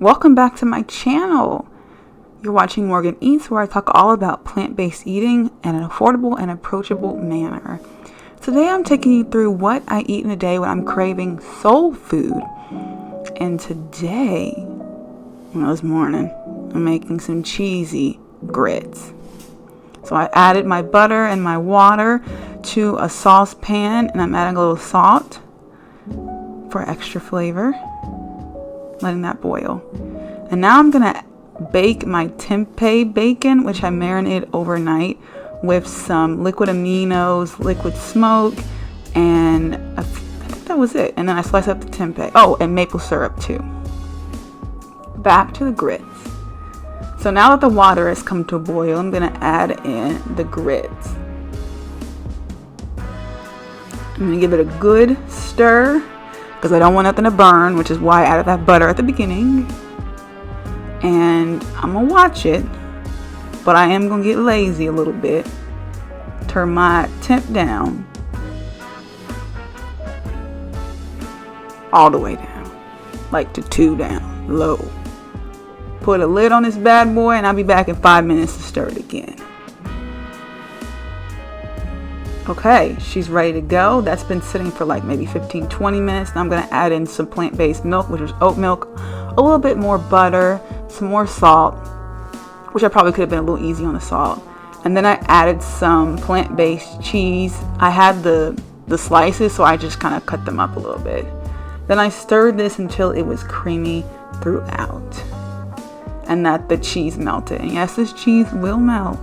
Welcome back to my channel. You're watching Morgane Eats, where I talk all about plant-based eating in an affordable and approachable manner. Today I'm taking you through what I eat in a day when I'm craving soul food. And today, this morning, I'm making some cheesy grits. So I added my butter and my water to a saucepan, and I'm adding a little salt for extra flavor, letting that boil. And now I'm gonna bake my tempeh bacon, which I marinated overnight with some liquid aminos, liquid smoke, and I think that was it. And then I slice up the tempeh. Oh, and maple syrup too. Back to the grits. So now that the water has come to a boil, I'm gonna add in the grits. I'm gonna give it a good stir because I don't want nothing to burn, which is why I added that butter at the beginning. And I'm gonna watch it, but I am gonna get lazy a little bit. Turn my temp down, all the way down, like to 2 down, low. Put a lid on this bad boy, and I'll be back in 5 minutes to stir it again. Okay, she's ready to go. That's been sitting for like maybe 15-20 minutes. Now I'm gonna add in some plant-based milk, which is oat milk, a little bit more butter, some more salt, which I probably could have been a little easy on the salt. And then I added some plant-based cheese. I had the slices, so I just kind of cut them up a little bit. Then I stirred this until it was creamy throughout, and that the cheese melted. And yes, this cheese will melt.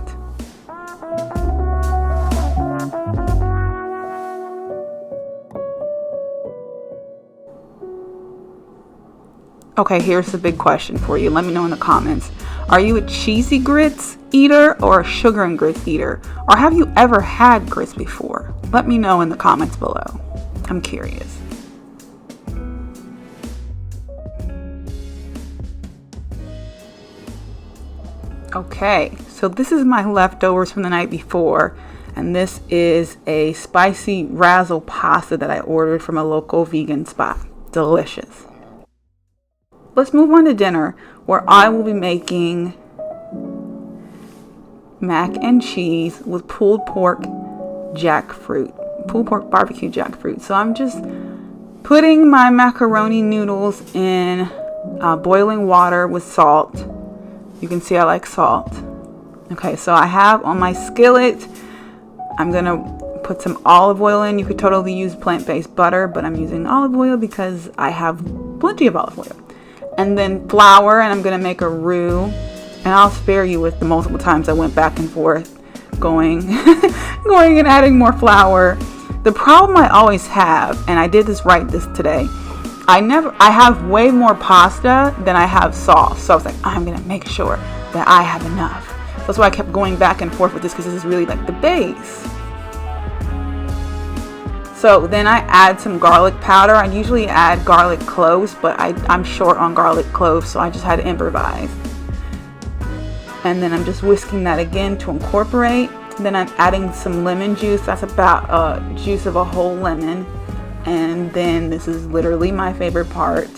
Okay, here's the big question for you. Let me know in the comments. Are you a cheesy grits eater or a sugar and grits eater? Or have you ever had grits before? Let me know in the comments below. I'm curious. Okay, so this is my leftovers from the night before. And this is a spicy razzle pasta that I ordered from a local vegan spot. Delicious. Let's move on to dinner, where I will be making mac and cheese with pulled pork barbecue jackfruit. So I'm just putting my macaroni noodles in boiling water with salt. You can see I like salt. Okay, so I have on my skillet, I'm gonna put some olive oil in. You could totally use plant-based butter, but I'm using olive oil because I have plenty of olive oil. And then flour, and I'm gonna make a roux. And I'll spare you with the multiple times I went back and forth going and adding more flour. The problem I always have, and I did this today, I have way more pasta than I have sauce. So I was like, I'm gonna make sure that I have enough. That's why I kept going back and forth with this, because this is really like the base. So then I add some garlic powder. I usually add garlic cloves, but I'm short on garlic cloves, so I just had to improvise. And then I'm just whisking that again to incorporate. Then I'm adding some lemon juice. That's about juice of a whole lemon. And then this is literally my favorite part,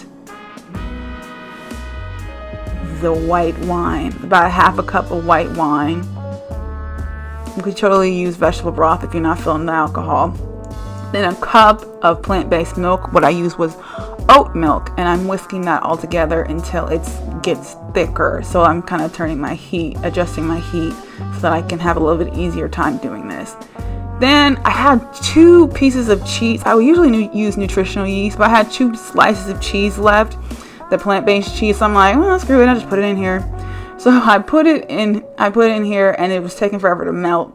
the white wine. About a half a cup of white wine. You could totally use vegetable broth if you're not feeling the alcohol. Then a cup of plant-based milk. What I used was oat milk, and I'm whisking that all together until it gets thicker. So I'm kind of adjusting my heat so that I can have a little bit easier time doing this. Then I had 2 pieces of cheese. I would usually use nutritional yeast, but I had 2 slices of cheese left, the plant-based cheese. So I'm like, well, screw it, I'll just put it in here. So I put it in here, and it was taking forever to melt.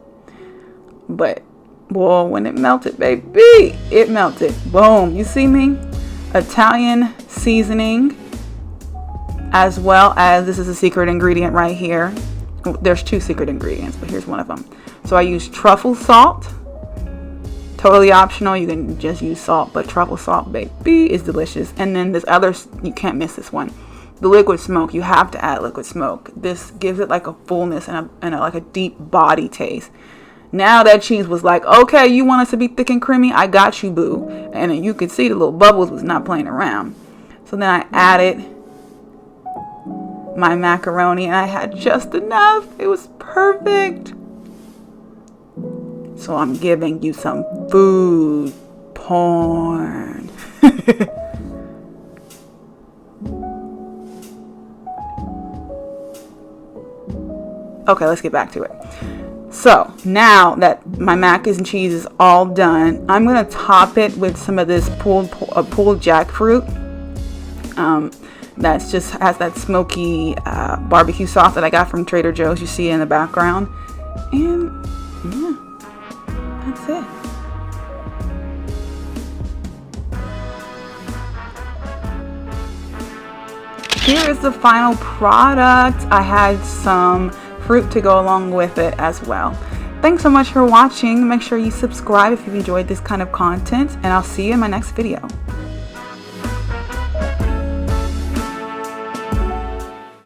But well, when it melted, baby, it melted. Boom. You see me? Italian seasoning, as well as, this is a secret ingredient right here. There's 2 secret ingredients, but here's one of them. So I use truffle salt. Totally optional. You can just use salt, but truffle salt, baby, is delicious. And then this other, you can't miss this one. The liquid smoke. You have to add liquid smoke. This gives it like a fullness and like a deep body taste. Now that cheese was like, okay, you want us to be thick and creamy? I got you, boo. And you could see the little bubbles was not playing around. So then I added my macaroni, and I had just enough. It was perfect. So I'm giving you some food porn. Okay, let's get back to it. So now that my mac and cheese is all done, I'm gonna top it with some of this pulled jackfruit. That's just has that smoky barbecue sauce that I got from Trader Joe's. You see in the background, and yeah, that's it. Here is the final product. I had some fruit to go along with it as well. Thanks so much for watching. Make sure you subscribe if you enjoyed this kind of content, and I'll see you in my next video.